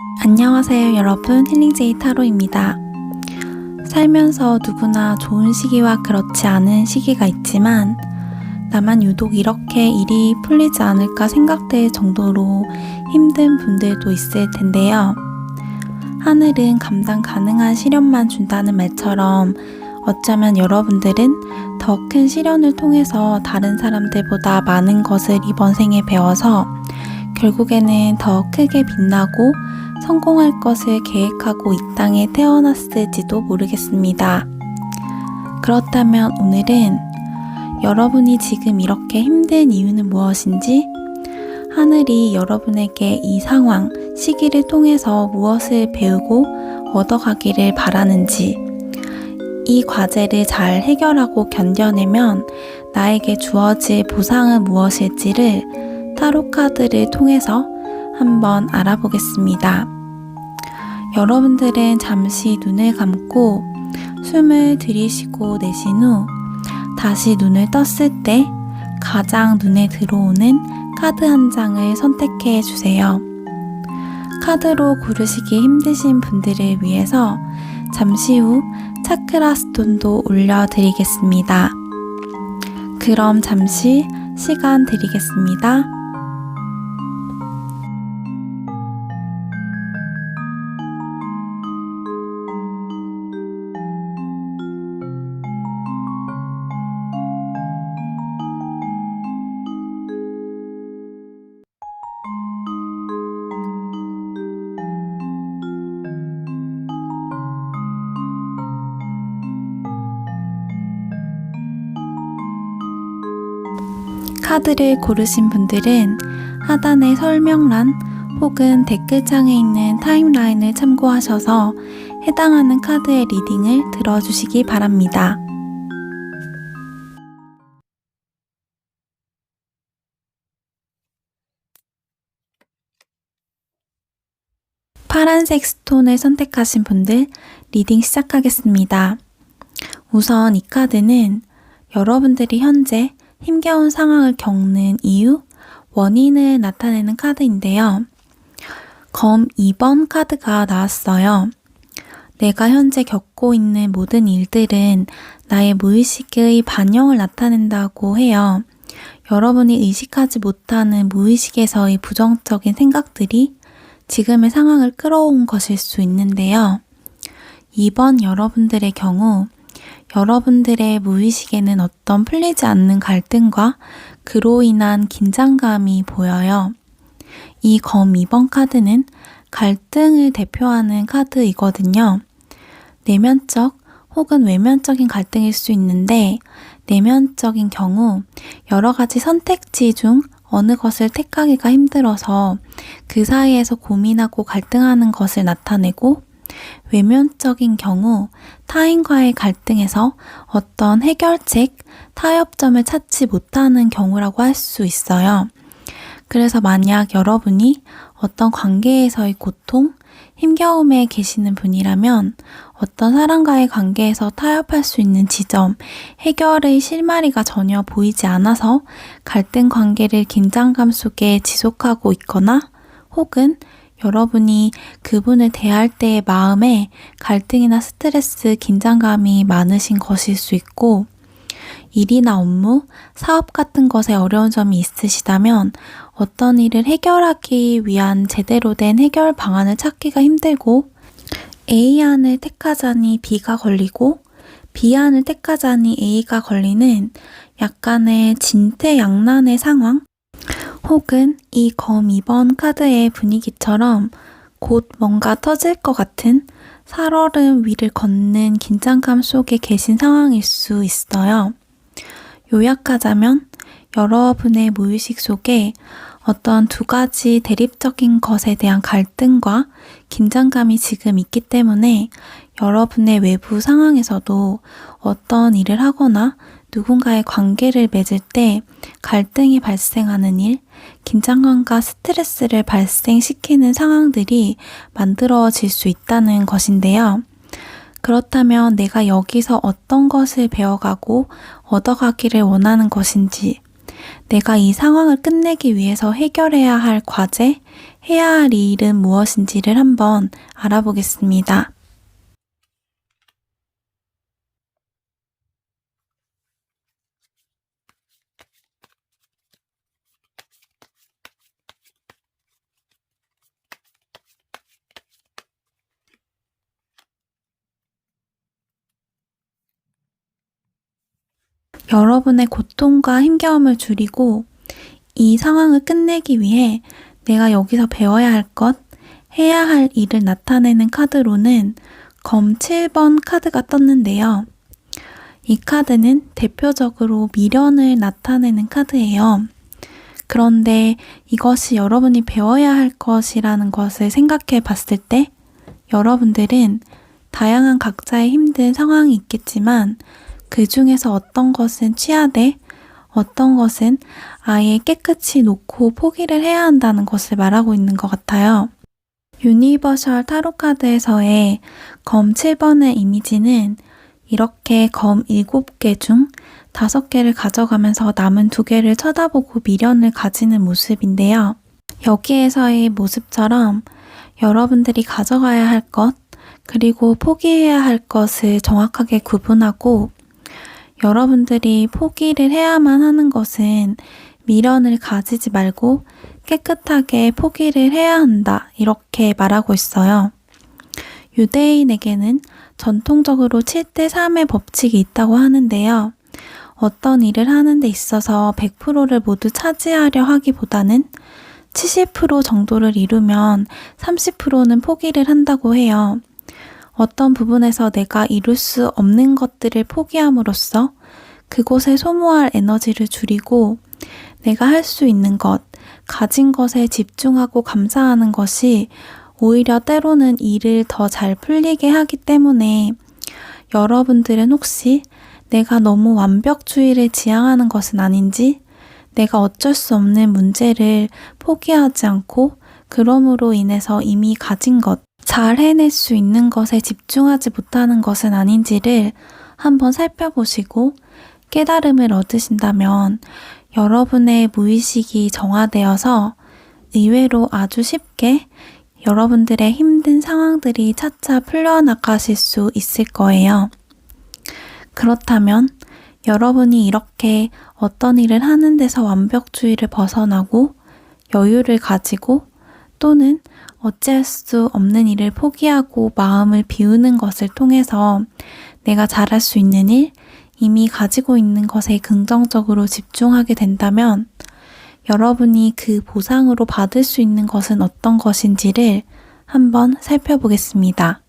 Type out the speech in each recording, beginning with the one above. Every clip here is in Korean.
안녕하세요 여러분, 힐링제이 타로입니다. 살면서 누구나 좋은 시기와 그렇지 않은 시기가 있지만 나만 유독 이렇게 일이 풀리지 않을까 생각될 정도로 힘든 분들도 있을 텐데요. 하늘은 감당 가능한 시련만 준다는 말처럼 어쩌면 여러분들은 더 큰 시련을 통해서 다른 사람들보다 많은 것을 이번 생에 배워서 결국에는 더 크게 빛나고 성공할 것을 계획하고 이 땅에 태어났을지도 모르겠습니다. 그렇다면 오늘은 여러분이 지금 이렇게 힘든 이유는 무엇인지, 하늘이 여러분에게 이 상황, 시기를 통해서 무엇을 배우고 얻어가기를 바라는지, 이 과제를 잘 해결하고 견뎌내면 나에게 주어질 보상은 무엇일지를 타로 카드를 통해서 한번 알아보겠습니다. 여러분들은 잠시 눈을 감고 숨을 들이쉬고 내쉰 후 다시 눈을 떴을 때 가장 눈에 들어오는 카드 한 장을 선택해 주세요. 카드로 고르시기 힘드신 분들을 위해서 잠시 후 차크라 스톤도 올려드리겠습니다. 그럼 잠시 시간 드리겠습니다. 카드를 고르신 분들은 하단의 설명란 혹은 댓글창에 있는 타임라인을 참고하셔서 해당하는 카드의 리딩을 들어주시기 바랍니다. 파란색 스톤을 선택하신 분들 리딩 시작하겠습니다. 우선 이 카드는 여러분들이 현재 힘겨운 상황을 겪는 이유, 원인을 나타내는 카드인데요. 검 2번 카드가 나왔어요. 내가 현재 겪고 있는 모든 일들은 나의 무의식의 반영을 나타낸다고 해요. 여러분이 의식하지 못하는 무의식에서의 부정적인 생각들이 지금의 상황을 끌어온 것일 수 있는데요. 이번 여러분들의 경우 여러분들의 무의식에는 어떤 풀리지 않는 갈등과 그로 인한 긴장감이 보여요. 이 검 2번 카드는 갈등을 대표하는 카드이거든요. 내면적 혹은 외면적인 갈등일 수 있는데, 내면적인 경우 여러 가지 선택지 중 어느 것을 택하기가 힘들어서 그 사이에서 고민하고 갈등하는 것을 나타내고, 외면적인 경우 타인과의 갈등에서 어떤 해결책, 타협점을 찾지 못하는 경우라고 할 수 있어요. 그래서 만약 여러분이 어떤 관계에서의 고통, 힘겨움에 계시는 분이라면 어떤 사람과의 관계에서 타협할 수 있는 지점, 해결의 실마리가 전혀 보이지 않아서 갈등 관계를 긴장감 속에 지속하고 있거나, 혹은 여러분이 그분을 대할 때의 마음에 갈등이나 스트레스, 긴장감이 많으신 것일 수 있고, 일이나 업무, 사업 같은 것에 어려운 점이 있으시다면 어떤 일을 해결하기 위한 제대로 된 해결 방안을 찾기가 힘들고, A안을 택하자니 B가 걸리고 B안을 택하자니 A가 걸리는 약간의 진퇴양난의 상황, 혹은 이 검 2번 카드의 분위기처럼 곧 뭔가 터질 것 같은 살얼음 위를 걷는 긴장감 속에 계신 상황일 수 있어요. 요약하자면 여러분의 무의식 속에 어떤 두 가지 대립적인 것에 대한 갈등과 긴장감이 지금 있기 때문에 여러분의 외부 상황에서도 어떤 일을 하거나 누군가의 관계를 맺을 때 갈등이 발생하는 일, 긴장감과 스트레스를 발생시키는 상황들이 만들어질 수 있다는 것인데요. 그렇다면 내가 여기서 어떤 것을 배워가고 얻어가기를 원하는 것인지, 내가 이 상황을 끝내기 위해서 해결해야 할 과제, 해야 할 일은 무엇인지를 한번 알아보겠습니다. 여러분의 고통과 힘겨움을 줄이고 이 상황을 끝내기 위해 내가 여기서 배워야 할 것, 해야 할 일을 나타내는 카드로는 검 7번 카드가 떴는데요. 이 카드는 대표적으로 미련을 나타내는 카드예요. 그런데 이것이 여러분이 배워야 할 것이라는 것을 생각해 봤을 때 여러분들은 다양한 각자의 힘든 상황이 있겠지만 그 중에서 어떤 것은 취하되 어떤 것은 아예 깨끗이 놓고 포기를 해야 한다는 것을 말하고 있는 것 같아요. 유니버셜 타로 카드에서의 검 7번의 이미지는 이렇게 검 7개 중 5개를 가져가면서 남은 2개를 쳐다보고 미련을 가지는 모습인데요. 여기에서의 모습처럼 여러분들이 가져가야 할 것, 그리고 포기해야 할 것을 정확하게 구분하고 여러분들이 포기를 해야만 하는 것은 미련을 가지지 말고 깨끗하게 포기를 해야 한다. 이렇게 말하고 있어요. 유대인에게는 전통적으로 7대3의 법칙이 있다고 하는데요. 어떤 일을 하는 데 있어서 100%를 모두 차지하려 하기보다는 70% 정도를 이루면 30%는 포기를 한다고 해요. 어떤 부분에서 내가 이룰 수 없는 것들을 포기함으로써 그곳에 소모할 에너지를 줄이고 내가 할 수 있는 것, 가진 것에 집중하고 감사하는 것이 오히려 때로는 일을 더 잘 풀리게 하기 때문에 여러분들은 혹시 내가 너무 완벽주의를 지향하는 것은 아닌지, 내가 어쩔 수 없는 문제를 포기하지 않고 그럼으로 인해서 이미 가진 것, 잘 해낼 수 있는 것에 집중하지 못하는 것은 아닌지를 한번 살펴보시고 깨달음을 얻으신다면 여러분의 무의식이 정화되어서 의외로 아주 쉽게 여러분들의 힘든 상황들이 차차 풀려나가실 수 있을 거예요. 그렇다면 여러분이 이렇게 어떤 일을 하는 데서 완벽주의를 벗어나고 여유를 가지고 또는 어찌할 수 없는 일을 포기하고 마음을 비우는 것을 통해서 내가 잘할 수 있는 일, 이미 가지고 있는 것에 긍정적으로 집중하게 된다면 여러분이 그 보상으로 받을 수 있는 것은 어떤 것인지를 한번 살펴보겠습니다.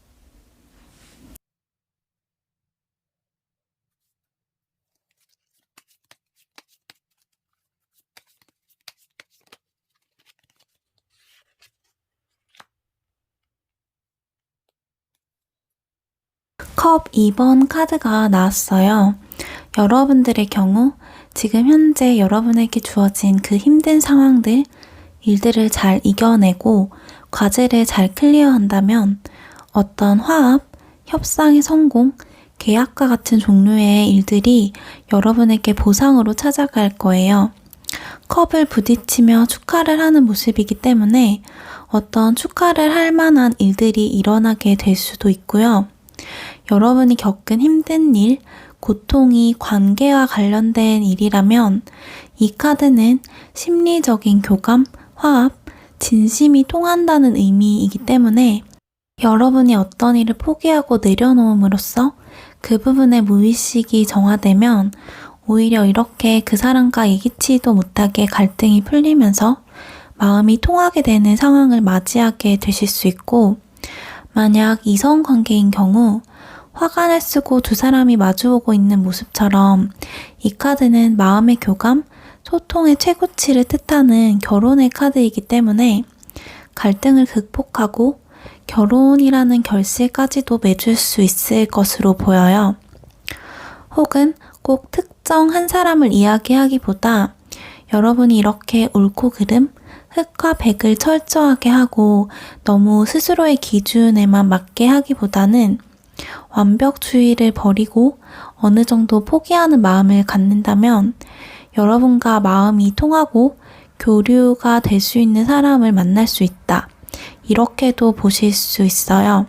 컵 2번 카드가 나왔어요. 여러분들의 경우 지금 현재 여러분에게 주어진 그 힘든 상황들, 일들을 잘 이겨내고 과제를 잘 클리어한다면 어떤 화합, 협상의 성공, 계약과 같은 종류의 일들이 여러분에게 보상으로 찾아갈 거예요. 컵을 부딪히며 축하를 하는 모습이기 때문에 어떤 축하를 할 만한 일들이 일어나게 될 수도 있고요. 여러분이 겪은 힘든 일, 고통이 관계와 관련된 일이라면 이 카드는 심리적인 교감, 화합, 진심이 통한다는 의미이기 때문에 여러분이 어떤 일을 포기하고 내려놓음으로써 그 부분의 무의식이 정화되면 오히려 이렇게 그 사람과 예기치도 못하게 갈등이 풀리면서 마음이 통하게 되는 상황을 맞이하게 되실 수 있고, 만약 이성관계인 경우 화관을 쓰고 두 사람이 마주보고 있는 모습처럼 이 카드는 마음의 교감, 소통의 최고치를 뜻하는 결혼의 카드이기 때문에 갈등을 극복하고 결혼이라는 결실까지도 맺을 수 있을 것으로 보여요. 혹은 꼭 특정 한 사람을 이야기하기보다 여러분이 이렇게 옳고 그름, 흑과 백을 철저하게 하고 너무 스스로의 기준에만 맞게 하기보다는 완벽주의를 버리고 어느 정도 포기하는 마음을 갖는다면 여러분과 마음이 통하고 교류가 될 수 있는 사람을 만날 수 있다. 이렇게도 보실 수 있어요.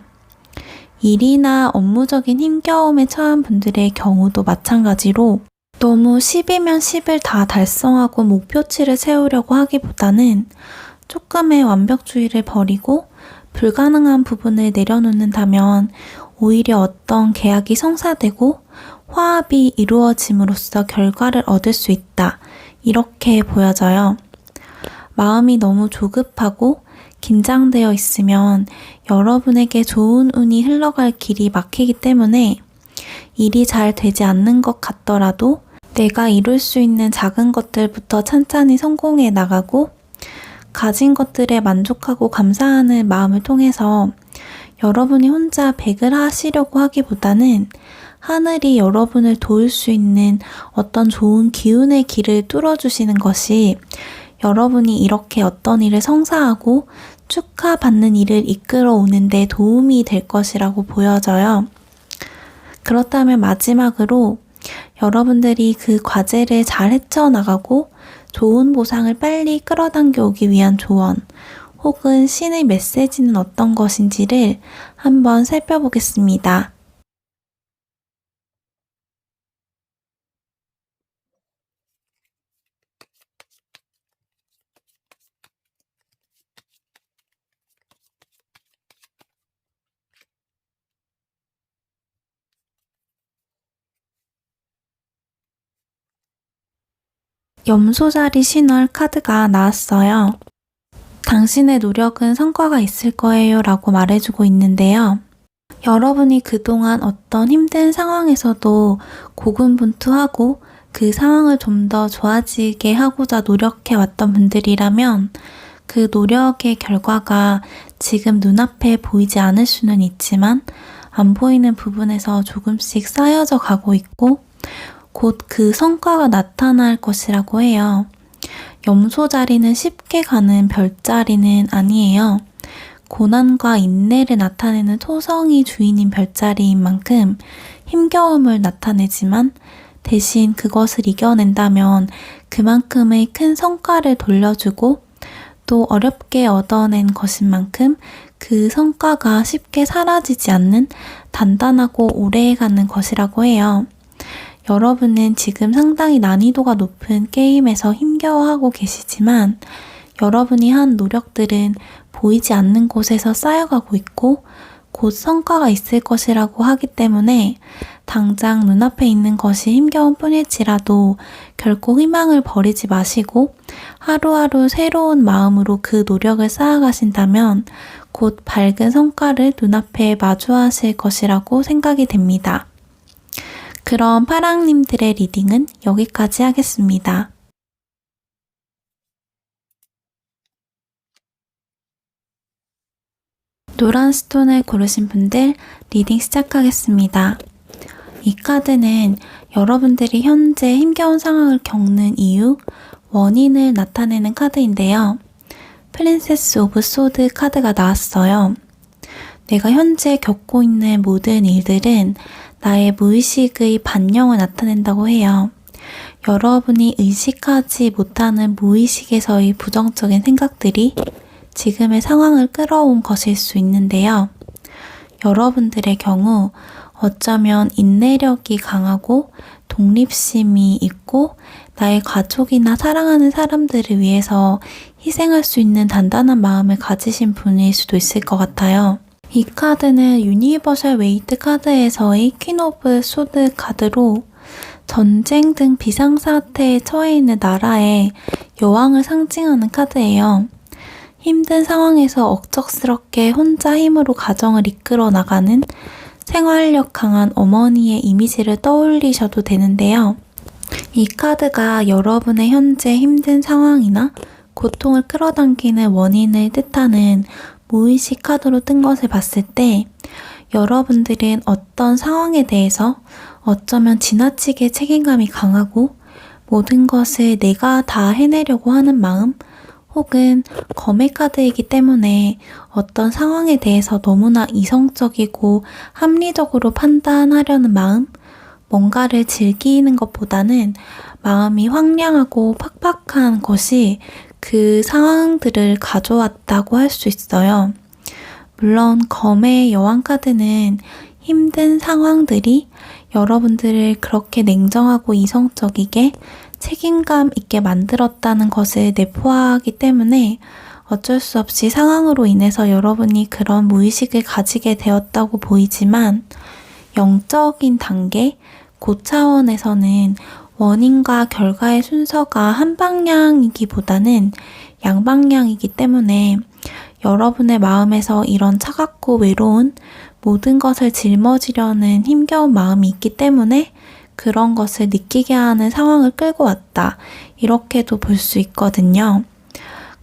일이나 업무적인 힘겨움에 처한 분들의 경우도 마찬가지로 너무 10이면 10을 다 달성하고 목표치를 세우려고 하기보다는 조금의 완벽주의를 버리고 불가능한 부분을 내려놓는다면 오히려 어떤 계약이 성사되고 화합이 이루어짐으로써 결과를 얻을 수 있다. 이렇게 보여져요. 마음이 너무 조급하고 긴장되어 있으면 여러분에게 좋은 운이 흘러갈 길이 막히기 때문에 일이 잘 되지 않는 것 같더라도 내가 이룰 수 있는 작은 것들부터 찬찬히 성공해 나가고 가진 것들에 만족하고 감사하는 마음을 통해서 여러분이 혼자 100을 하시려고 하기보다는 하늘이 여러분을 도울 수 있는 어떤 좋은 기운의 길을 뚫어주시는 것이 여러분이 이렇게 어떤 일을 성사하고 축하받는 일을 이끌어 오는데 도움이 될 것이라고 보여져요. 그렇다면 마지막으로 여러분들이 그 과제를 잘 헤쳐나가고 좋은 보상을 빨리 끌어당겨 오기 위한 조언 혹은 신의 메시지는 어떤 것인지를 한번 살펴보겠습니다. 염소자리 신월 카드가 나왔어요. 당신의 노력은 성과가 있을 거예요 라고 말해주고 있는데요. 여러분이 그동안 어떤 힘든 상황에서도 고군분투하고 그 상황을 좀 더 좋아지게 하고자 노력해왔던 분들이라면 그 노력의 결과가 지금 눈앞에 보이지 않을 수는 있지만 안 보이는 부분에서 조금씩 쌓여져 가고 있고 곧 그 성과가 나타날 것이라고 해요. 염소 자리는 쉽게 가는 별자리는 아니에요. 고난과 인내를 나타내는 토성이 주인인 별자리인 만큼 힘겨움을 나타내지만 대신 그것을 이겨낸다면 그만큼의 큰 성과를 돌려주고 또 어렵게 얻어낸 것인 만큼 그 성과가 쉽게 사라지지 않는 단단하고 오래가는 것이라고 해요. 여러분은 지금 상당히 난이도가 높은 게임에서 힘겨워하고 계시지만 여러분이 한 노력들은 보이지 않는 곳에서 쌓여가고 있고 곧 성과가 있을 것이라고 하기 때문에 당장 눈앞에 있는 것이 힘겨운 뿐일지라도 결코 희망을 버리지 마시고 하루하루 새로운 마음으로 그 노력을 쌓아가신다면 곧 밝은 성과를 눈앞에 마주하실 것이라고 생각이 됩니다. 그럼 파랑님들의 리딩은 여기까지 하겠습니다. 노란 스톤을 고르신 분들 리딩 시작하겠습니다. 이 카드는 여러분들이 현재 힘겨운 상황을 겪는 이유, 원인을 나타내는 카드인데요. 프린세스 오브 소드 카드가 나왔어요. 내가 현재 겪고 있는 모든 일들은 나의 무의식의 반영을 나타낸다고 해요. 여러분이 의식하지 못하는 무의식에서의 부정적인 생각들이 지금의 상황을 끌어온 것일 수 있는데요. 여러분들의 경우 어쩌면 인내력이 강하고 독립심이 있고 나의 가족이나 사랑하는 사람들을 위해서 희생할 수 있는 단단한 마음을 가지신 분일 수도 있을 것 같아요. 이 카드는 유니버셜 웨이트 카드에서의 퀸 오브 소드 카드로 전쟁 등 비상사태에 처해 있는 나라의 여왕을 상징하는 카드예요. 힘든 상황에서 억척스럽게 혼자 힘으로 가정을 이끌어 나가는 생활력 강한 어머니의 이미지를 떠올리셔도 되는데요. 이 카드가 여러분의 현재 힘든 상황이나 고통을 끌어당기는 원인을 뜻하는 무의식 카드로 뜬 것을 봤을 때 여러분들은 어떤 상황에 대해서 어쩌면 지나치게 책임감이 강하고 모든 것을 내가 다 해내려고 하는 마음 혹은 검의 카드이기 때문에 어떤 상황에 대해서 너무나 이성적이고 합리적으로 판단하려는 마음, 뭔가를 즐기는 것보다는 마음이 황량하고 팍팍한 것이 그 상황들을 가져왔다고 할 수 있어요. 물론 검의 여왕 카드는 힘든 상황들이 여러분들을 그렇게 냉정하고 이성적이게 책임감 있게 만들었다는 것을 내포하기 때문에 어쩔 수 없이 상황으로 인해서 여러분이 그런 무의식을 가지게 되었다고 보이지만 영적인 단계, 고차원에서는 원인과 결과의 순서가 한 방향이기보다는 양방향이기 때문에 여러분의 마음에서 이런 차갑고 외로운 모든 것을 짊어지려는 힘겨운 마음이 있기 때문에 그런 것을 느끼게 하는 상황을 끌고 왔다. 이렇게도 볼 수 있거든요.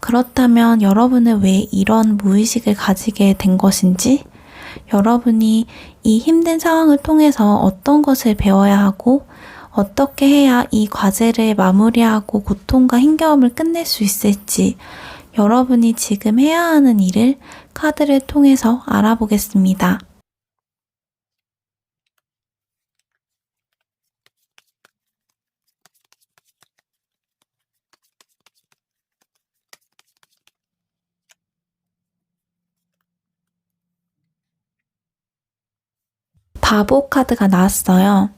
그렇다면 여러분은 왜 이런 무의식을 가지게 된 것인지, 여러분이 이 힘든 상황을 통해서 어떤 것을 배워야 하고 어떻게 해야 이 과제를 마무리하고 고통과 힘겨움을 끝낼 수 있을지 여러분이 지금 해야 하는 일을 카드를 통해서 알아보겠습니다. 바보 카드가 나왔어요.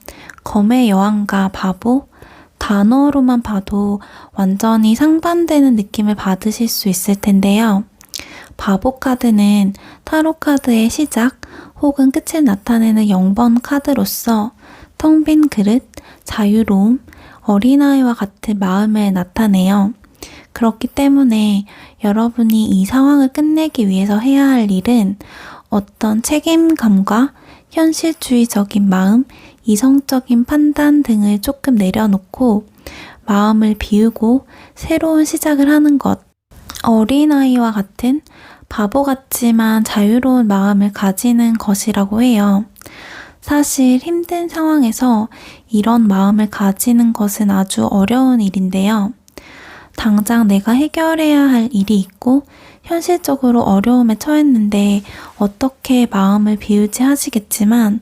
검의 여왕과 바보, 단어로만 봐도 완전히 상반되는 느낌을 받으실 수 있을 텐데요. 바보 카드는 타로 카드의 시작 혹은 끝을 나타내는 0번 카드로서 텅 빈 그릇, 자유로움, 어린아이와 같은 마음을 나타내요. 그렇기 때문에 여러분이 이 상황을 끝내기 위해서 해야 할 일은 어떤 책임감과 현실주의적인 마음, 이성적인 판단 등을 조금 내려놓고 마음을 비우고 새로운 시작을 하는 것. 어린아이와 같은 바보 같지만 자유로운 마음을 가지는 것이라고 해요. 사실 힘든 상황에서 이런 마음을 가지는 것은 아주 어려운 일인데요. 당장 내가 해결해야 할 일이 있고 현실적으로 어려움에 처했는데 어떻게 마음을 비우지 하시겠지만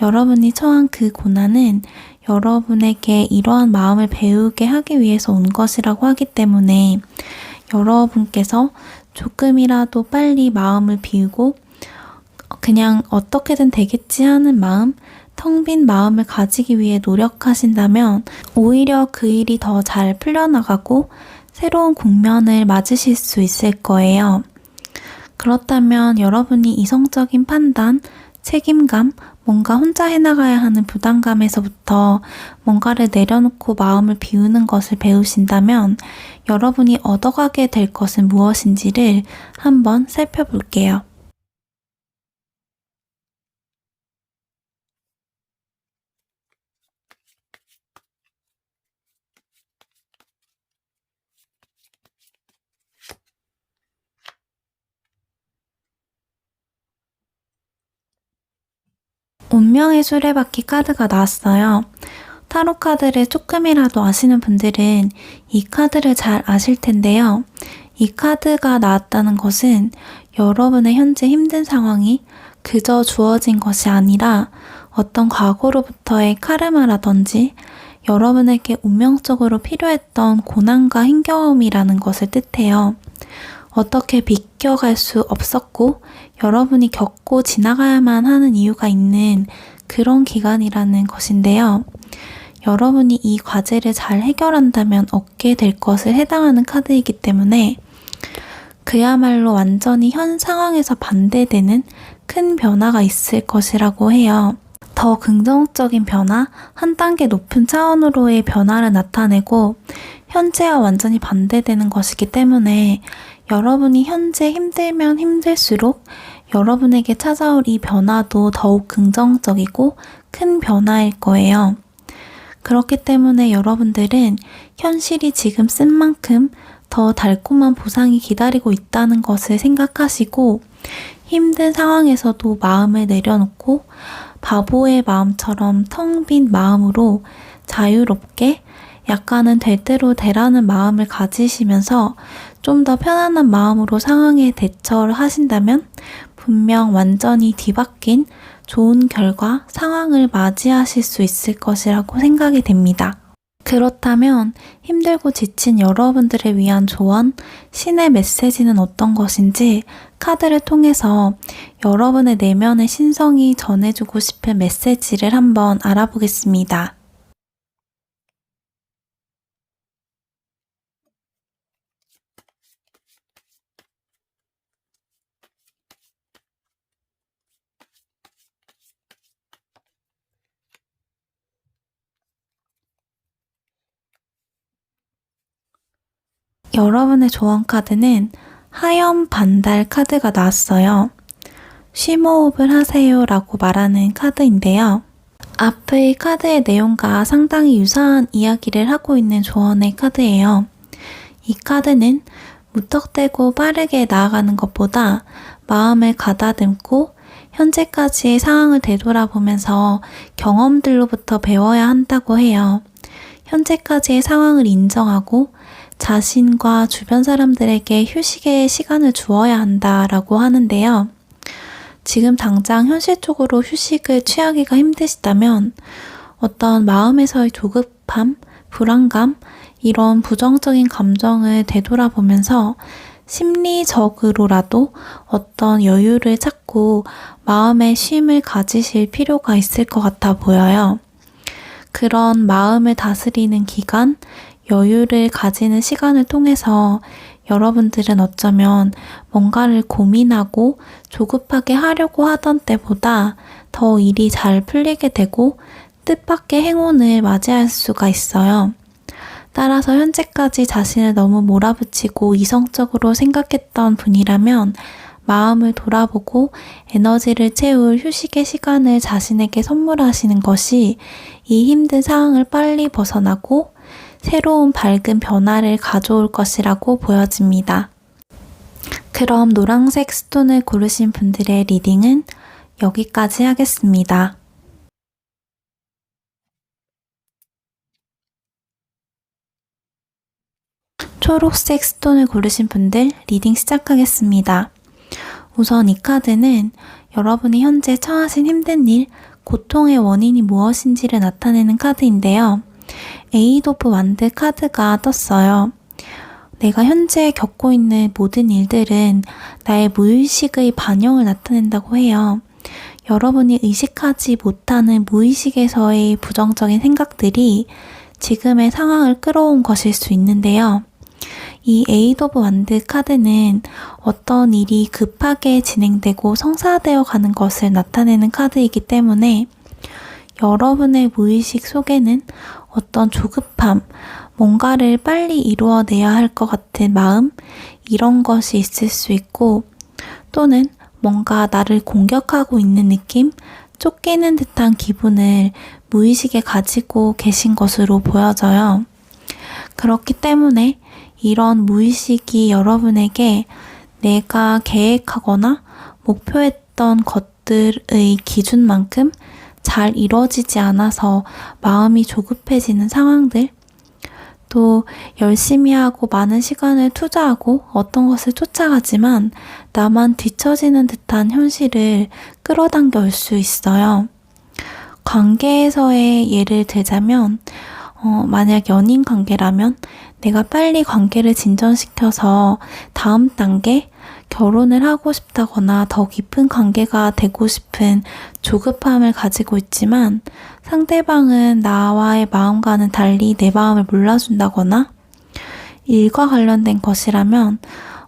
여러분이 처한 그 고난은 여러분에게 이러한 마음을 배우게 하기 위해서 온 것이라고 하기 때문에 여러분께서 조금이라도 빨리 마음을 비우고 그냥 어떻게든 되겠지 하는 마음, 텅 빈 마음을 가지기 위해 노력하신다면 오히려 그 일이 더 잘 풀려나가고 새로운 국면을 맞으실 수 있을 거예요. 그렇다면 여러분이 이성적인 판단, 책임감, 뭔가 혼자 해나가야 하는 부담감에서부터 뭔가를 내려놓고 마음을 비우는 것을 배우신다면 여러분이 얻어가게 될 것은 무엇인지를 한번 살펴볼게요. 운명의 수레바퀴 카드가 나왔어요. 타로 카드를 조금이라도 아시는 분들은 이 카드를 잘 아실 텐데요. 이 카드가 나왔다는 것은 여러분의 현재 힘든 상황이 그저 주어진 것이 아니라 어떤 과거로부터의 카르마라든지 여러분에게 운명적으로 필요했던 고난과 힘겨움이라는 것을 뜻해요. 어떻게 비껴갈 수 없었고 여러분이 겪고 지나가야만 하는 이유가 있는 그런 기간이라는 것인데요. 여러분이 이 과제를 잘 해결한다면 얻게 될 것을 해당하는 카드이기 때문에 그야말로 완전히 현 상황에서 반대되는 큰 변화가 있을 것이라고 해요. 더 긍정적인 변화, 한 단계 높은 차원으로의 변화를 나타내고 현재와 완전히 반대되는 것이기 때문에 여러분이 현재 힘들면 힘들수록 여러분에게 찾아올 이 변화도 더욱 긍정적이고 큰 변화일 거예요. 그렇기 때문에 여러분들은 현실이 지금 쓴 만큼 더 달콤한 보상이 기다리고 있다는 것을 생각하시고 힘든 상황에서도 마음을 내려놓고 바보의 마음처럼 텅 빈 마음으로 자유롭게 약간은 될 대로 되라는 마음을 가지시면서 좀 더 편안한 마음으로 상황에 대처를 하신다면 분명 완전히 뒤바뀐 좋은 결과, 상황을 맞이하실 수 있을 것이라고 생각이 됩니다. 그렇다면 힘들고 지친 여러분들을 위한 조언, 신의 메시지는 어떤 것인지 카드를 통해서 여러분의 내면의 신성이 전해주고 싶은 메시지를 한번 알아보겠습니다. 여러분의 조언 카드는 하염 반달 카드가 나왔어요. 쉼호흡을 하세요 라고 말하는 카드인데요. 앞의 카드의 내용과 상당히 유사한 이야기를 하고 있는 조언의 카드예요. 이 카드는 무턱대고 빠르게 나아가는 것보다 마음을 가다듬고 현재까지의 상황을 되돌아보면서 경험들로부터 배워야 한다고 해요. 현재까지의 상황을 인정하고 자신과 주변 사람들에게 휴식의 시간을 주어야 한다라고 하는데요. 지금 당장 현실적으로 휴식을 취하기가 힘드시다면 어떤 마음에서의 조급함, 불안감, 이런 부정적인 감정을 되돌아보면서 심리적으로라도 어떤 여유를 찾고 마음의 쉼을 가지실 필요가 있을 것 같아 보여요. 그런 마음을 다스리는 기간, 여유를 가지는 시간을 통해서 여러분들은 어쩌면 뭔가를 고민하고 조급하게 하려고 하던 때보다 더 일이 잘 풀리게 되고 뜻밖의 행운을 맞이할 수가 있어요. 따라서 현재까지 자신을 너무 몰아붙이고 이성적으로 생각했던 분이라면 마음을 돌아보고 에너지를 채울 휴식의 시간을 자신에게 선물하시는 것이 이 힘든 상황을 빨리 벗어나고 새로운 밝은 변화를 가져올 것이라고 보여집니다. 그럼 노란색 스톤을 고르신 분들의 리딩은 여기까지 하겠습니다. 초록색 스톤을 고르신 분들 리딩 시작하겠습니다. 우선 이 카드는 여러분이 현재 처하신 힘든 일, 고통의 원인이 무엇인지를 나타내는 카드인데요. 에이드 오브 완드 카드가 떴어요. 내가 현재 겪고 있는 모든 일들은 나의 무의식의 반영을 나타낸다고 해요. 여러분이 의식하지 못하는 무의식에서의 부정적인 생각들이 지금의 상황을 끌어온 것일 수 있는데요. 이 에이드 오브 완드 카드는 어떤 일이 급하게 진행되고 성사되어 가는 것을 나타내는 카드이기 때문에 여러분의 무의식 속에는 어떤 조급함, 뭔가를 빨리 이루어내야 할 것 같은 마음, 이런 것이 있을 수 있고 또는 뭔가 나를 공격하고 있는 느낌, 쫓기는 듯한 기분을 무의식에 가지고 계신 것으로 보여져요. 그렇기 때문에 이런 무의식이 여러분에게 내가 계획하거나 목표했던 것들의 기준만큼 잘 이루어지지 않아서 마음이 조급해지는 상황들, 또 열심히 하고 많은 시간을 투자하고 어떤 것을 쫓아가지만 나만 뒤처지는 듯한 현실을 끌어당겨 올 수 있어요. 관계에서의 예를 들자면 만약 연인 관계라면 내가 빨리 관계를 진전시켜서 다음 단계 결혼을 하고 싶다거나 더 깊은 관계가 되고 싶은 조급함을 가지고 있지만 상대방은 나와의 마음과는 달리 내 마음을 몰라준다거나 일과 관련된 것이라면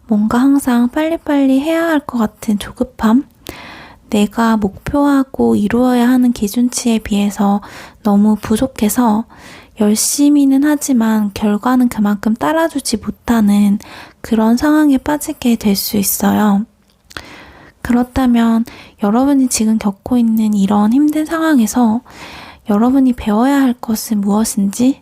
뭔가 항상 빨리빨리 해야 할 것 같은 조급함, 내가 목표하고 이루어야 하는 기준치에 비해서 너무 부족해서 열심히는 하지만 결과는 그만큼 따라주지 못하는 그런 상황에 빠지게 될 수 있어요. 그렇다면 여러분이 지금 겪고 있는 이런 힘든 상황에서 여러분이 배워야 할 것은 무엇인지,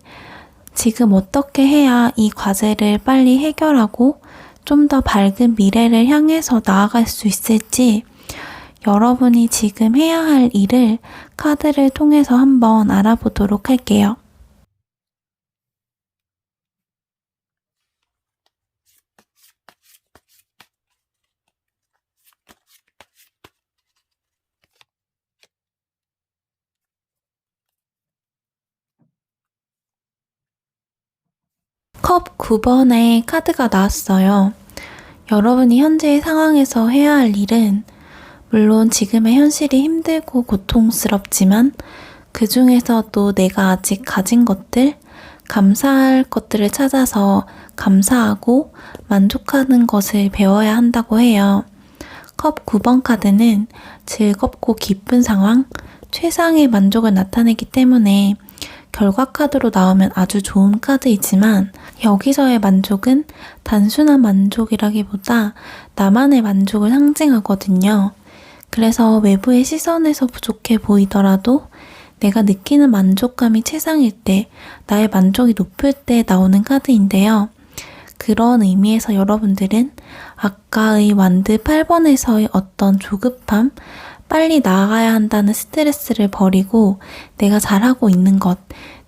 지금 어떻게 해야 이 과제를 빨리 해결하고 좀 더 밝은 미래를 향해서 나아갈 수 있을지 여러분이 지금 해야 할 일을 카드를 통해서 한번 알아보도록 할게요. 컵 9번의 카드가 나왔어요. 여러분이 현재의 상황에서 해야 할 일은 물론 지금의 현실이 힘들고 고통스럽지만 그 중에서도 내가 아직 가진 것들, 감사할 것들을 찾아서 감사하고 만족하는 것을 배워야 한다고 해요. 컵 9번 카드는 즐겁고 기쁜 상황, 최상의 만족을 나타내기 때문에 결과 카드로 나오면 아주 좋은 카드이지만 여기서의 만족은 단순한 만족이라기보다 나만의 만족을 상징하거든요. 그래서 외부의 시선에서 부족해 보이더라도 내가 느끼는 만족감이 최상일 때, 나의 만족이 높을 때 나오는 카드인데요. 그런 의미에서 여러분들은 아까의 완드 8번에서의 어떤 조급함, 빨리 나아가야 한다는 스트레스를 버리고 내가 잘하고 있는 것,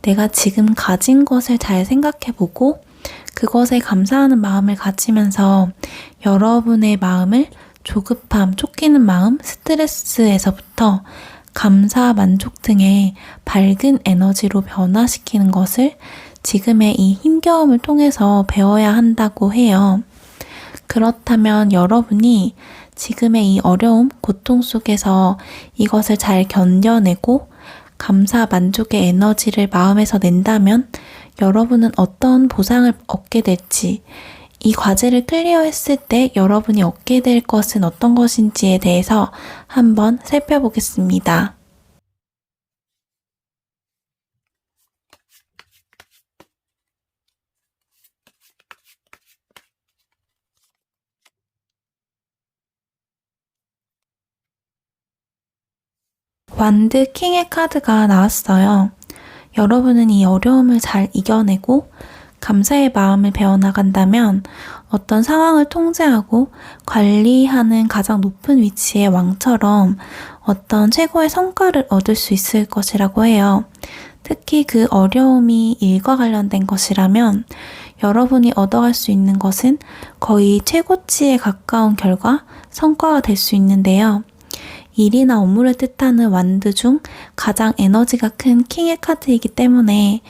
내가 지금 가진 것을 잘 생각해보고 그것에 감사하는 마음을 가지면서 여러분의 마음을 조급함, 쫓기는 마음, 스트레스에서부터 감사, 만족 등의 밝은 에너지로 변화시키는 것을 지금의 이 힘겨움을 통해서 배워야 한다고 해요. 그렇다면 여러분이 지금의 이 어려움, 고통 속에서 이것을 잘 견뎌내고 감사, 만족의 에너지를 마음에서 낸다면 여러분은 어떤 보상을 얻게 될지, 이 과제를 클리어했을 때 여러분이 얻게 될 것은 어떤 것인지에 대해서 한번 살펴보겠습니다. 완드 킹의 카드가 나왔어요. 여러분은 이 어려움을 잘 이겨내고 감사의 마음을 배워나간다면 어떤 상황을 통제하고 관리하는 가장 높은 위치의 왕처럼 어떤 최고의 성과를 얻을 수 있을 것이라고 해요. 특히 그 어려움이 일과 관련된 것이라면 여러분이 얻어갈 수 있는 것은 거의 최고치에 가까운 결과, 성과가 될 수 있는데요. 일이나 업무를 뜻하는 완드 중 가장 에너지가 큰 킹의 카드이기 때문에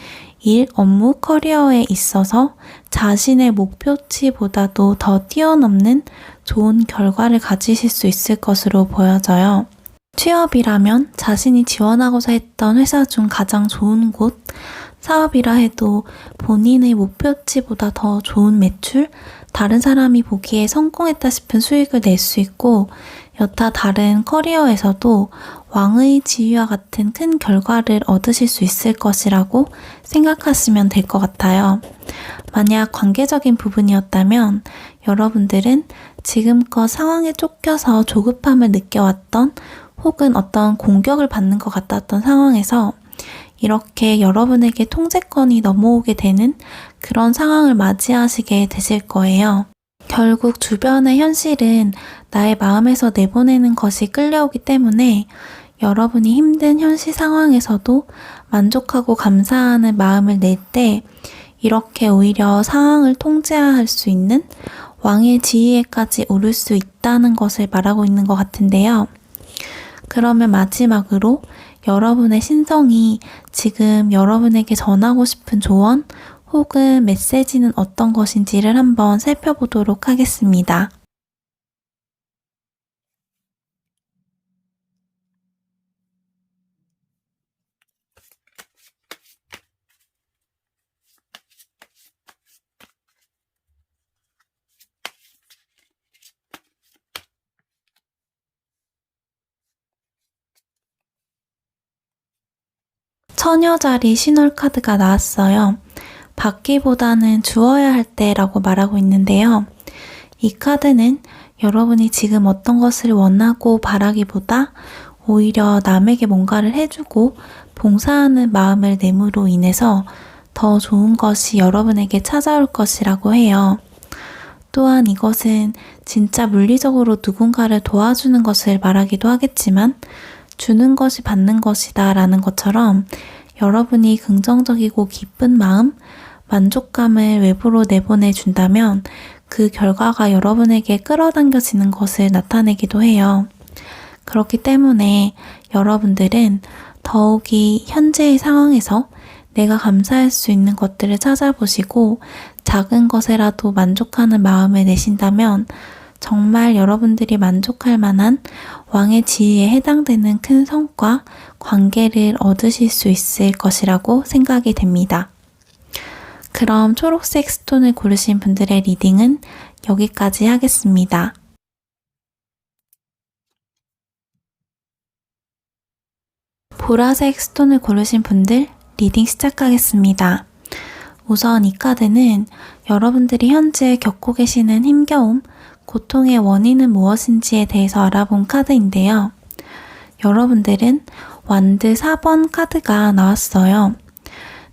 일, 업무, 커리어에 있어서 자신의 목표치보다도 더 뛰어넘는 좋은 결과를 가지실 수 있을 것으로 보여져요. 취업이라면 자신이 지원하고자 했던 회사 중 가장 좋은 곳, 사업이라 해도 본인의 목표치보다 더 좋은 매출, 다른 사람이 보기에 성공했다 싶은 수익을 낼 수 있고, 여타 다른 커리어에서도 왕의 지위와 같은 큰 결과를 얻으실 수 있을 것이라고 생각하시면 될 것 같아요. 만약 관계적인 부분이었다면 여러분들은 지금껏 상황에 쫓겨서 조급함을 느껴왔던 혹은 어떤 공격을 받는 것 같았던 상황에서 이렇게 여러분에게 통제권이 넘어오게 되는 그런 상황을 맞이하시게 되실 거예요. 결국 주변의 현실은 나의 마음에서 내보내는 것이 끌려오기 때문에 여러분이 힘든 현실 상황에서도 만족하고 감사하는 마음을 낼 때 이렇게 오히려 상황을 통제할 수 있는 왕의 지위에까지 오를 수 있다는 것을 말하고 있는 것 같은데요. 그러면 마지막으로 여러분의 신성이 지금 여러분에게 전하고 싶은 조언 혹은 메시지는 어떤 것인지를 한번 살펴보도록 하겠습니다. 처녀자리 신월 카드가 나왔어요. 받기보다는 주어야 할 때라고 말하고 있는데요. 이 카드는 여러분이 지금 어떤 것을 원하고 바라기보다 오히려 남에게 뭔가를 해주고 봉사하는 마음을 내므로 인해서 더 좋은 것이 여러분에게 찾아올 것이라고 해요. 또한 이것은 진짜 물리적으로 누군가를 도와주는 것을 말하기도 하겠지만 주는 것이 받는 것이다 라는 것처럼 여러분이 긍정적이고 기쁜 마음, 만족감을 외부로 내보내준다면 그 결과가 여러분에게 끌어당겨지는 것을 나타내기도 해요. 그렇기 때문에 여러분들은 더욱이 현재의 상황에서 내가 감사할 수 있는 것들을 찾아보시고 작은 것에라도 만족하는 마음을 내신다면 정말 여러분들이 만족할 만한 왕의 지위에 해당되는 큰 성과, 관계를 얻으실 수 있을 것이라고 생각이 됩니다. 그럼 초록색 스톤을 고르신 분들의 리딩은 여기까지 하겠습니다. 보라색 스톤을 고르신 분들 리딩 시작하겠습니다. 우선 이 카드는 여러분들이 현재 겪고 계시는 힘겨움, 고통의 원인은 무엇인지에 대해서 알아본 카드인데요. 여러분들은 완드 4번 카드가 나왔어요.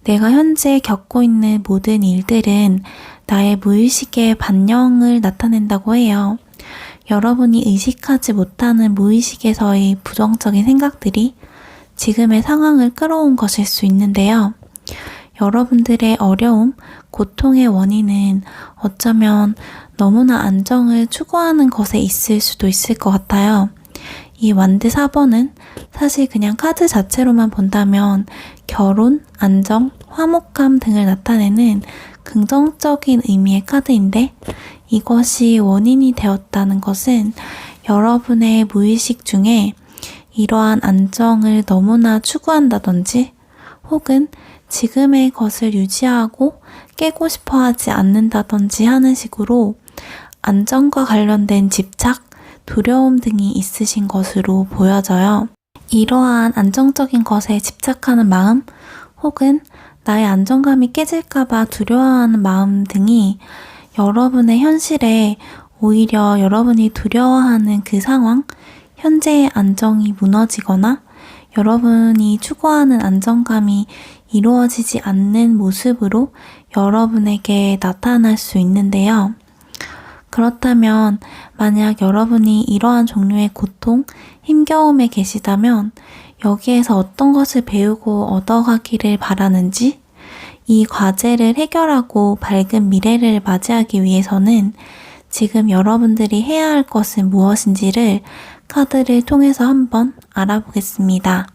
내가 현재 겪고 있는 모든 일들은 나의 무의식의 반영을 나타낸다고 해요. 여러분이 의식하지 못하는 무의식에서의 부정적인 생각들이 지금의 상황을 끌어온 것일 수 있는데요. 여러분들의 어려움, 고통의 원인은 어쩌면 너무나 안정을 추구하는 것에 있을 수도 있을 것 같아요. 이 완드 4번은 사실 그냥 카드 자체로만 본다면 결혼, 안정, 화목함 등을 나타내는 긍정적인 의미의 카드인데 이것이 원인이 되었다는 것은 여러분의 무의식 중에 이러한 안정을 너무나 추구한다든지 혹은 지금의 것을 유지하고 깨고 싶어 하지 않는다든지 하는 식으로 안정과 관련된 집착, 두려움 등이 있으신 것으로 보여져요. 이러한 안정적인 것에 집착하는 마음 혹은 나의 안정감이 깨질까봐 두려워하는 마음 등이 여러분의 현실에 오히려 여러분이 두려워하는 그 상황, 현재의 안정이 무너지거나 여러분이 추구하는 안정감이 이루어지지 않는 모습으로 여러분에게 나타날 수 있는데요. 그렇다면 만약 여러분이 이러한 종류의 고통, 힘겨움에 계시다면 여기에서 어떤 것을 배우고 얻어가기를 바라는지 이 과제를 해결하고 밝은 미래를 맞이하기 위해서는 지금 여러분들이 해야 할 것은 무엇인지를 카드를 통해서 한번 알아보겠습니다.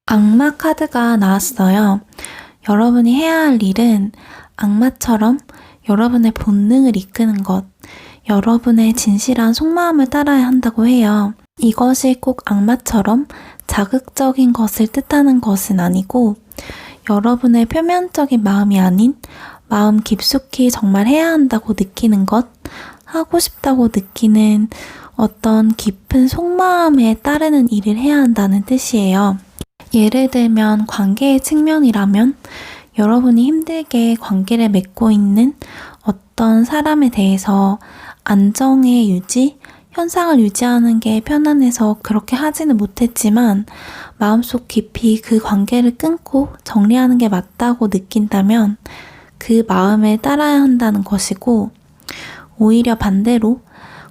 악마 카드가 나왔어요. 여러분이 해야 할 일은 악마처럼 여러분의 본능을 이끄는 것, 여러분의 진실한 속마음을 따라야 한다고 해요. 이것이 꼭 악마처럼 자극적인 것을 뜻하는 것은 아니고 여러분의 표면적인 마음이 아닌 마음 깊숙이 정말 해야 한다고 느끼는 것, 하고 싶다고 느끼는 어떤 깊은 속마음에 따르는 일을 해야 한다는 뜻이에요. 예를 들면 관계의 측면이라면 여러분이 힘들게 관계를 맺고 있는 어떤 사람에 대해서 안정의 유지, 현상을 유지하는 게 편안해서 그렇게 하지는 못했지만 마음속 깊이 그 관계를 끊고 정리하는 게 맞다고 느낀다면 그 마음을 따라야 한다는 것이고, 오히려 반대로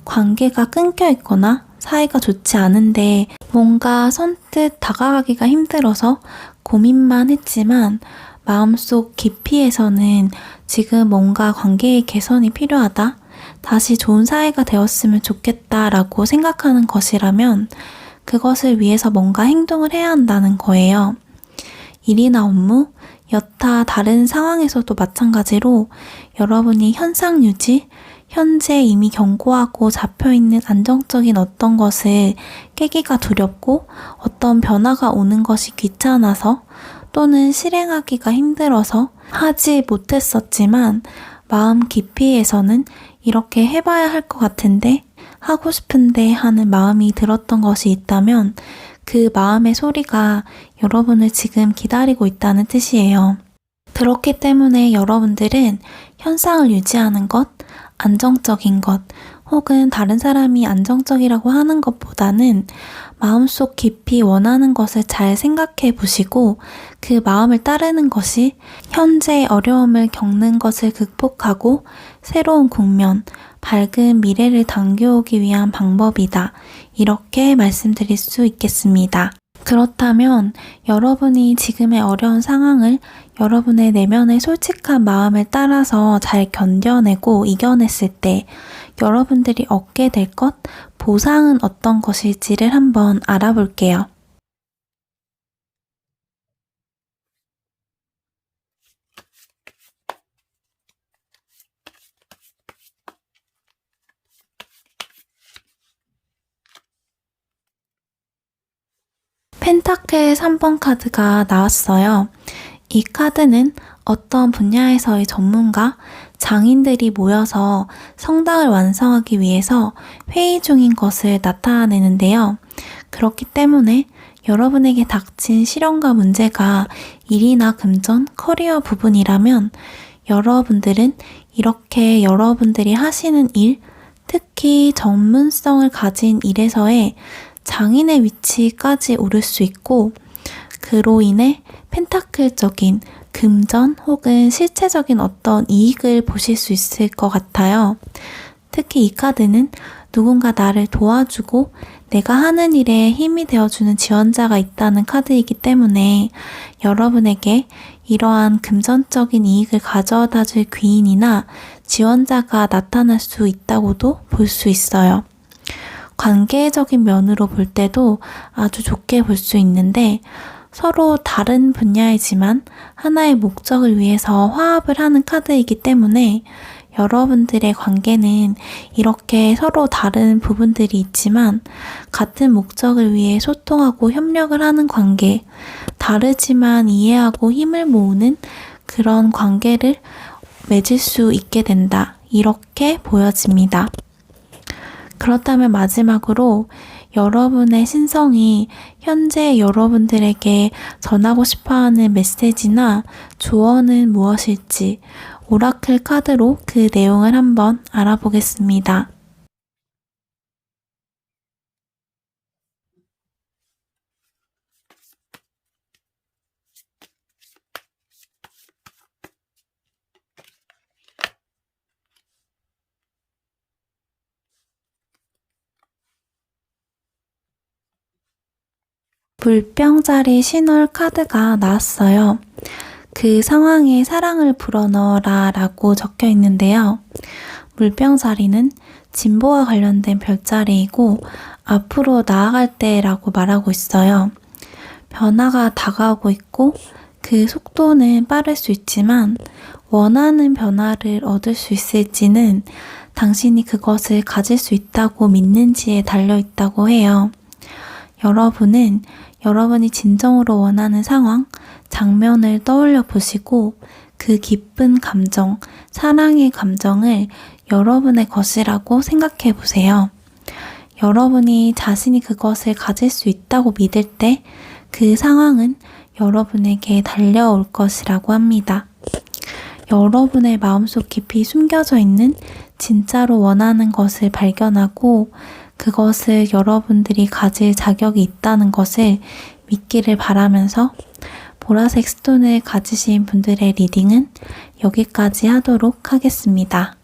관계가 끊겨 있거나 사이가 좋지 않은데 뭔가 선뜻 다가가기가 힘들어서 고민만 했지만 마음속 깊이에서는 지금 뭔가 관계의 개선이 필요하다, 다시 좋은 사이가 되었으면 좋겠다라고 생각하는 것이라면 그것을 위해서 뭔가 행동을 해야 한다는 거예요. 일이나 업무, 여타 다른 상황에서도 마찬가지로 여러분이 현상 유지, 현재 이미 견고하고 잡혀있는 안정적인 어떤 것을 깨기가 두렵고 어떤 변화가 오는 것이 귀찮아서 또는 실행하기가 힘들어서 하지 못했었지만 마음 깊이에서는 이렇게 해봐야 할 것 같은데, 하고 싶은데 하는 마음이 들었던 것이 있다면 그 마음의 소리가 여러분을 지금 기다리고 있다는 뜻이에요. 그렇기 때문에 여러분들은 현상을 유지하는 것, 안정적인 것, 혹은 다른 사람이 안정적이라고 하는 것보다는 마음속 깊이 원하는 것을 잘 생각해 보시고 그 마음을 따르는 것이 현재의 어려움을 겪는 것을 극복하고 새로운 국면, 밝은 미래를 당겨오기 위한 방법이다. 이렇게 말씀드릴 수 있겠습니다. 그렇다면 여러분이 지금의 어려운 상황을 여러분의 내면의 솔직한 마음을 따라서 잘 견뎌내고 이겨냈을 때 여러분들이 얻게 될 것, 보상은 어떤 것일지를 한번 알아볼게요. 펜타클 3번 카드가 나왔어요. 이 카드는 어떤 분야에서의 전문가, 장인들이 모여서 성당을 완성하기 위해서 회의 중인 것을 나타내는데요. 그렇기 때문에 여러분에게 닥친 시련과 문제가 일이나 금전, 커리어 부분이라면 여러분들은 이렇게 여러분들이 하시는 일, 특히 전문성을 가진 일에서의 장인의 위치까지 오를 수 있고, 그로 인해 펜타클적인 금전 혹은 실체적인 어떤 이익을 보실 수 있을 것 같아요. 특히 이 카드는 누군가 나를 도와주고 내가 하는 일에 힘이 되어주는 지원자가 있다는 카드이기 때문에 여러분에게 이러한 금전적인 이익을 가져다 줄 귀인이나 지원자가 나타날 수 있다고도 볼 수 있어요. 관계적인 면으로 볼 때도 아주 좋게 볼 수 있는데, 서로 다른 분야이지만 하나의 목적을 위해서 화합을 하는 카드이기 때문에 여러분들의 관계는 이렇게 서로 다른 부분들이 있지만 같은 목적을 위해 소통하고 협력을 하는 관계, 다르지만 이해하고 힘을 모으는 그런 관계를 맺을 수 있게 된다. 이렇게 보여집니다. 그렇다면 마지막으로 여러분의 신성이 현재 여러분들에게 전하고 싶어하는 메시지나 조언은 무엇일지 오라클 카드로 그 내용을 한번 알아보겠습니다. 물병자리 신월 카드가 나왔어요. 그 상황에 사랑을 불어넣어라 라고 적혀 있는데요. 물병자리는 진보와 관련된 별자리이고 앞으로 나아갈 때라고 말하고 있어요. 변화가 다가오고 있고 그 속도는 빠를 수 있지만 원하는 변화를 얻을 수 있을지는 당신이 그것을 가질 수 있다고 믿는지에 달려 있다고 해요. 여러분은 여러분이 진정으로 원하는 상황, 장면을 떠올려 보시고 그 기쁜 감정, 사랑의 감정을 여러분의 것이라고 생각해 보세요. 여러분이 자신이 그것을 가질 수 있다고 믿을 때 그 상황은 여러분에게 달려올 것이라고 합니다. 여러분의 마음속 깊이 숨겨져 있는 진짜로 원하는 것을 발견하고 그것을 여러분들이 가질 자격이 있다는 것을 믿기를 바라면서 보라색 스톤을 가지신 분들의 리딩은 여기까지 하도록 하겠습니다.